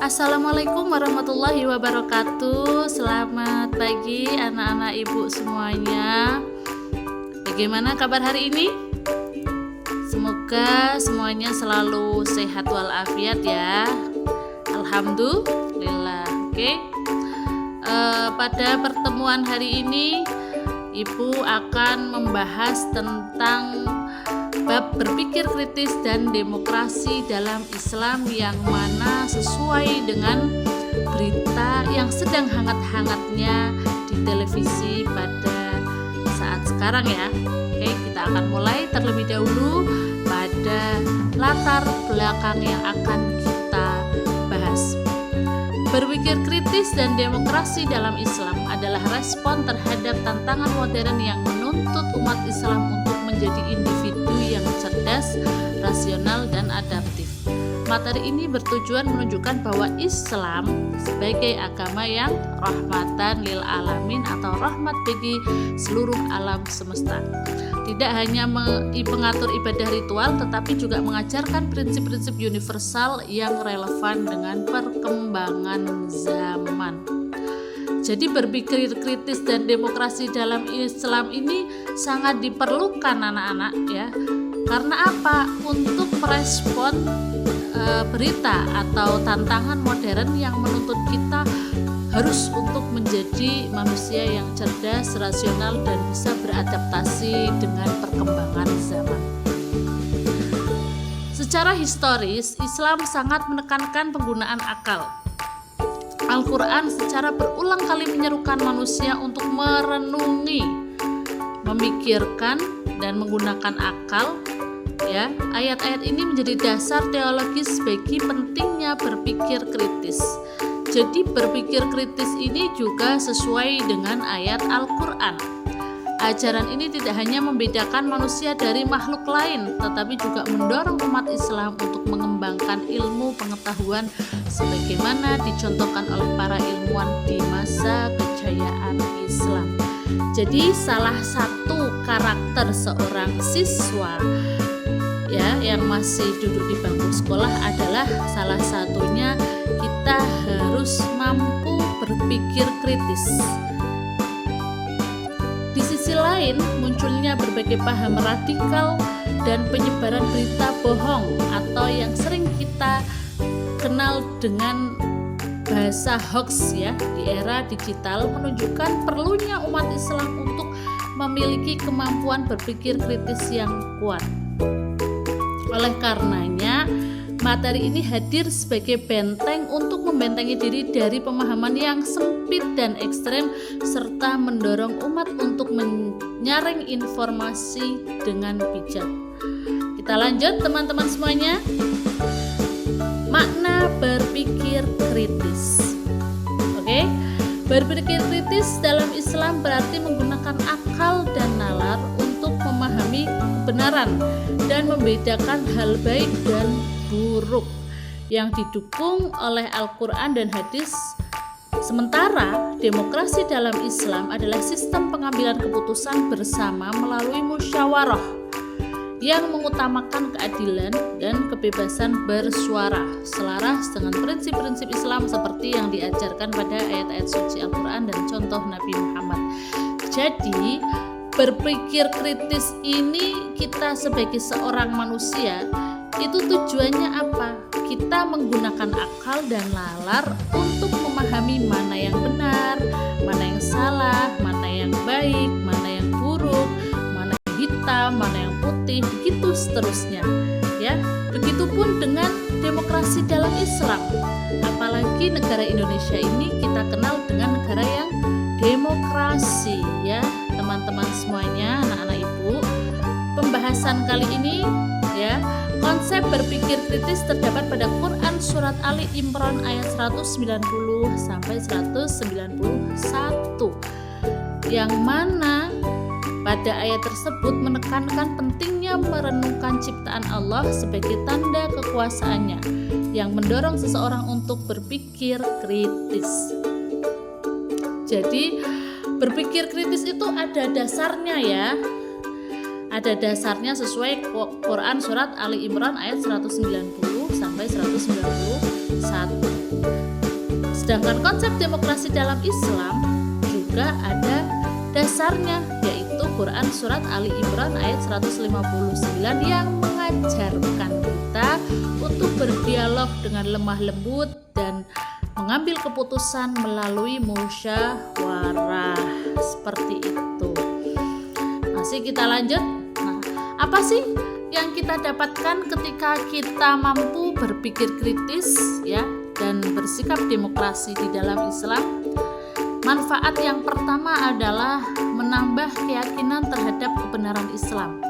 Assalamualaikum warahmatullahi wabarakatuh. Selamat pagi anak-anak ibu semuanya. Bagaimana kabar hari ini? Semoga semuanya selalu sehat walafiat ya. Alhamdulillah. Oke. Pada pertemuan hari ini Ibu akan membahas tentang bab berpikir kritis dan demokrasi dalam Islam, yang mana sesuai dengan berita yang sedang hangat-hangatnya di televisi pada saat sekarang ya. Oke, kita akan mulai terlebih dahulu pada latar belakang yang akan kita bahas. Berpikir kritis dan demokrasi dalam Islam adalah respon terhadap tantangan modern yang menuntut umat Islam untuk menjadi individu yang cerdas, rasional, dan adaptif. Materi ini bertujuan menunjukkan bahwa Islam sebagai agama yang rahmatan lil alamin atau rahmat bagi seluruh alam semesta, tidak hanya mengatur ibadah ritual, tetapi juga mengajarkan prinsip-prinsip universal yang relevan dengan perkembangan zaman. Jadi berpikir kritis dan demokrasi dalam Islam ini sangat diperlukan anak-anak ya. Karena apa? Untuk merespon berita atau tantangan modern yang menuntut kita harus untuk menjadi manusia yang cerdas, rasional, dan bisa beradaptasi dengan perkembangan zaman. Secara historis, Islam sangat menekankan penggunaan akal. Al-Quran secara berulang kali menyerukan manusia untuk merenungi, memikirkan, dan menggunakan akal. Ya, ayat-ayat ini menjadi dasar teologis bagi pentingnya berpikir kritis. Jadi berpikir kritis ini juga sesuai dengan ayat Al-Quran. Ajaran ini tidak hanya membedakan manusia dari makhluk lain, tetapi juga mendorong umat Islam untuk mengembangkan ilmu pengetahuan sebagaimana dicontohkan oleh para ilmuwan di masa kejayaan Islam. Jadi salah satu karakter seorang siswa ya yang masih duduk di bangku sekolah adalah salah satunya kita harus mampu berpikir kritis. Di sisi lain, munculnya berbagai paham radikal dan penyebaran berita bohong atau yang sering kita kenal dengan bahasa hoax ya di era digital menunjukkan perlunya umat Islam untuk memiliki kemampuan berpikir kritis yang kuat. Oleh karenanya, materi ini hadir sebagai benteng untuk membentengi diri dari pemahaman yang sempit dan ekstrem, serta mendorong umat untuk menyaring informasi dengan bijak. Kita lanjut teman-teman semuanya. Makna berpikir kritis. Oke, berpikir kritis dalam Islam berarti menggunakan akal dan nalar untuk memahami kebenaran dan membedakan hal baik dan buruk yang didukung oleh Al-Quran dan hadis. Sementara demokrasi dalam Islam adalah sistem pengambilan keputusan bersama melalui musyawarah yang mengutamakan keadilan dan kebebasan bersuara selaras dengan prinsip-prinsip Islam seperti yang diajarkan pada ayat-ayat suci Al-Quran dan contoh Nabi Muhammad. Jadi berpikir kritis ini kita sebagai seorang manusia itu tujuannya apa? Kita menggunakan akal dan nalar untuk memahami mana yang benar, mana yang salah, mana yang baik, mana yang buruk, mana yang hitam, mana yang putih, begitu seterusnya. Ya, begitupun dengan demokrasi dalam Islam. Apalagi negara Indonesia ini kita kenal dengan negara yang demokrasi ya, teman-teman semuanya, anak-anak ibu. Pembahasan kali ini ya, konsep berpikir kritis terdapat pada Quran surat Ali Imran ayat 190 sampai 191, yang mana pada ayat tersebut menekankan pentingnya merenungkan ciptaan Allah sebagai tanda kekuasaannya yang mendorong seseorang untuk berpikir kritis. Jadi berpikir kritis itu ada dasarnya ya. ada dasarnya sesuai Quran surat Ali Imran ayat 190 sampai 191. Sedangkan konsep demokrasi dalam Islam juga ada dasarnya, yaitu Quran surat Ali Imran ayat 159 yang mengajarkan kita untuk berdialog dengan lemah lembut dan mengambil keputusan melalui musyawarah. Seperti itu. Masih kita lanjut. Nah, apa sih yang kita dapatkan ketika kita mampu berpikir kritis ya dan bersikap demokrasi di dalam Islam? Manfaat yang pertama adalah menambah keyakinan terhadap kebenaran Islam.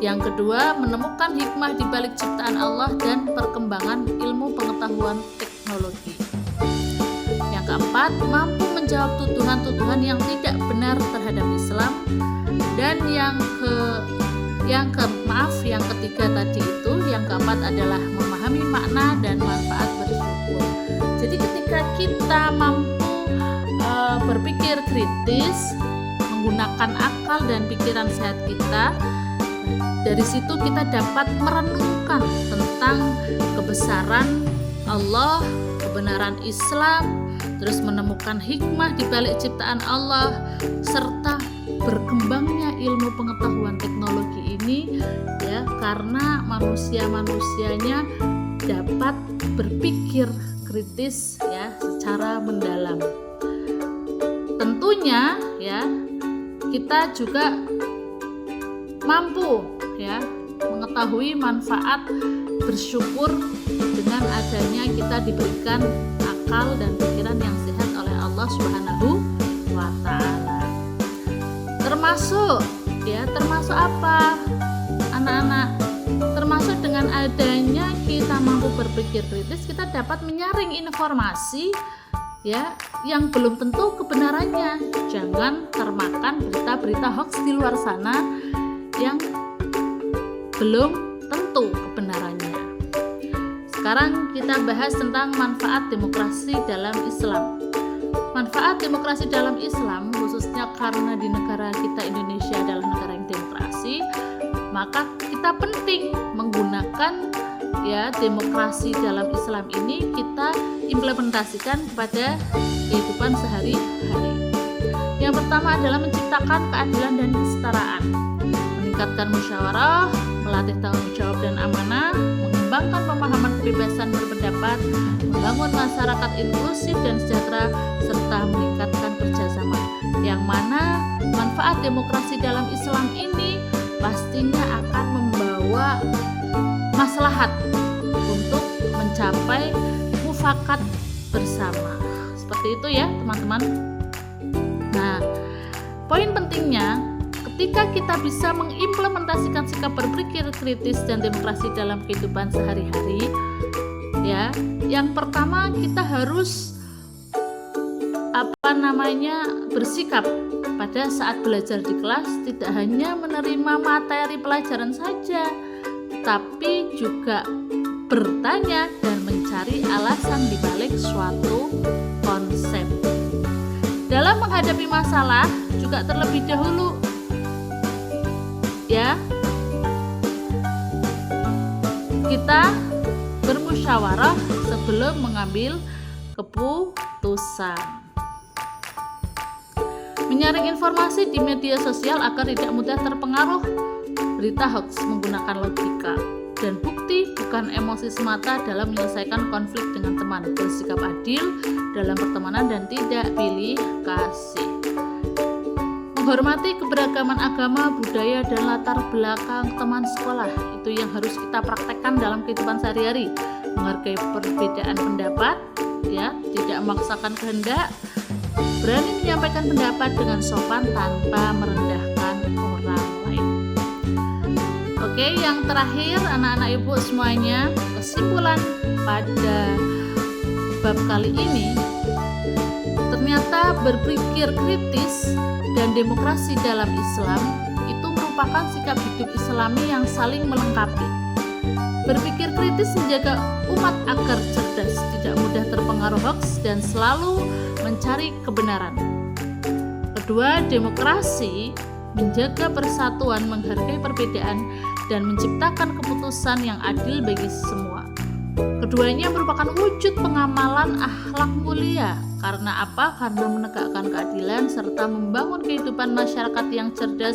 Yang kedua, menemukan hikmah di balik ciptaan Allah dan perkembangan ilmu pengetahuan teknologi. Yang keempat, mampu menjawab tuduhan-tuduhan yang tidak benar terhadap Islam. Dan yang ketiga tadi itu, yang keempat adalah memahami makna dan manfaat bersyukur. Jadi ketika kita mampu berpikir kritis, menggunakan akal dan pikiran sehat kita, dari situ kita dapat merenungkan tentang kebesaran Allah, kebenaran Islam, terus menemukan hikmah di balik ciptaan Allah, serta berkembangnya ilmu pengetahuan teknologi ini ya, karena manusianya dapat berpikir kritis ya secara mendalam. Tentunya ya kita juga mampu ya mengetahui manfaat bersyukur dengan adanya kita diberikan akal dan pikiran yang sehat oleh Allah Subhanahu wa taala. Termasuk apa? Anak-anak, termasuk dengan adanya kita mampu berpikir kritis, kita dapat menyaring informasi ya yang belum tentu kebenarannya. Jangan termakan berita-berita hoax di luar sana yang belum tentu kebenarannya. Sekarang kita bahas tentang manfaat demokrasi dalam Islam. Manfaat demokrasi dalam Islam, khususnya karena di negara kita Indonesia adalah negara yang demokrasi, maka kita penting menggunakan ya demokrasi dalam Islam ini kita implementasikan kepada kehidupan sehari-hari. Yang pertama adalah menciptakan keadilan dan kesetaraan, meningkatkan musyawarah, melatih tanggung jawab dan amanah, mengembangkan pemahaman kebebasan berpendapat, membangun masyarakat inklusif dan sejahtera, serta meningkatkan kerjasama. Yang mana manfaat demokrasi dalam Islam ini pastinya akan membawa maslahat untuk mencapai mufakat bersama. Seperti itu ya teman-teman. Nah, poin pentingnya ketika kita bisa mengimplementasikan sikap berpikir kritis dan demokrasi dalam kehidupan sehari-hari ya, yang pertama kita harus bersikap pada saat belajar di kelas tidak hanya menerima materi pelajaran saja, tapi juga bertanya dan mencari alasan di balik suatu konsep. Dalam menghadapi masalah juga terlebih dahulu ya kita bermusyawarah sebelum mengambil keputusan. Menyaring informasi di media sosial agar tidak mudah terpengaruh berita hoax, menggunakan logika dan bukti bukan emosi semata dalam menyelesaikan konflik dengan teman, bersikap adil dalam pertemanan dan tidak pilih kasih. Menghormati keberagaman agama, budaya, dan latar belakang teman sekolah, itu yang harus kita praktekkan dalam kehidupan sehari-hari. Menghargai perbedaan pendapat, ya, tidak memaksakan kehendak, berani menyampaikan pendapat dengan sopan tanpa merendahkan orang lain. Oke, yang terakhir anak-anak ibu semuanya, kesimpulan pada bab kali ini, ternyata berpikir kritis dan demokrasi dalam Islam itu merupakan sikap hidup Islami yang saling melengkapi. Berpikir kritis menjaga umat agar cerdas, tidak mudah terpengaruh hoax, dan selalu mencari kebenaran. Kedua, demokrasi menjaga persatuan, menghargai perbedaan, dan menciptakan keputusan yang adil bagi semua. Keduanya merupakan wujud pengamalan akhlak mulia. Karena apa? Karena menegakkan keadilan serta membangun kehidupan masyarakat yang cerdas,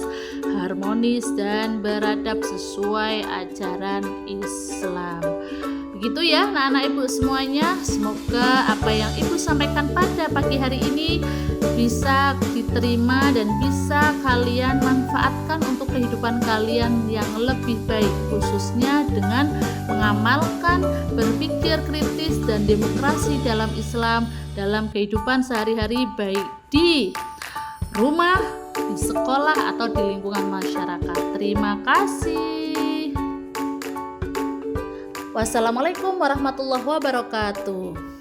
harmonis, dan beradab sesuai ajaran Islam. Begitu ya anak-anak ibu semuanya. Semoga apa yang ibu sampaikan pada pagi hari ini bisa diterima dan bisa kalian manfaatkan untuk kehidupan kalian yang lebih baik, khususnya dengan mengamalkan berpikir kritis dan demokrasi dalam Islam dalam kehidupan sehari-hari, baik di rumah, di sekolah, atau di lingkungan masyarakat. Terima kasih. Wassalamualaikum warahmatullahi wabarakatuh.